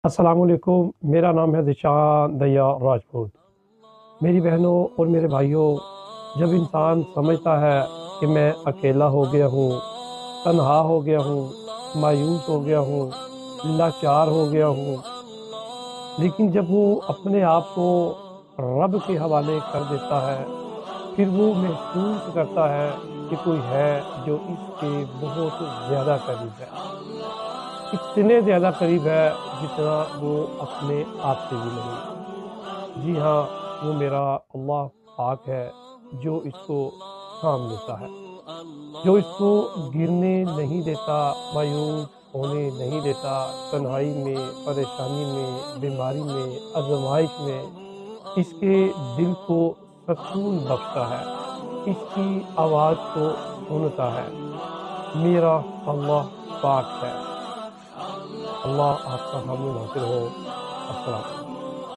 السلام علیکم، میرا نام ہے ذیشان دیا راجپوت۔ میری بہنوں اور میرے بھائیوں، جب انسان سمجھتا ہے کہ میں اکیلا ہو گیا ہوں، تنہا ہو گیا ہوں، مایوس ہو گیا ہوں، لاچار ہو گیا ہوں، لیکن جب وہ اپنے آپ کو رب کے حوالے کر دیتا ہے، پھر وہ محسوس کرتا ہے کہ کوئی ہے جو اس کے بہت زیادہ قریب ہے، اتنے زیادہ قریب ہے جتنا وہ اپنے آپ سے بھی نہیں۔ جی ہاں، وہ میرا اللہ پاک ہے جو اس کو تھام لیتا ہے، جو اس کو گرنے نہیں دیتا، مایوس ہونے نہیں دیتا، تنہائی میں، پریشانی میں، بیماری میں، آزمائش میں اس کے دل کو سکون بخشتا ہے، اس کی آواز کو سنتا ہے۔ میرا اللہ پاک ہے۔ اللہ آپ کا حامی ناصر ہو۔ السلام علیکم۔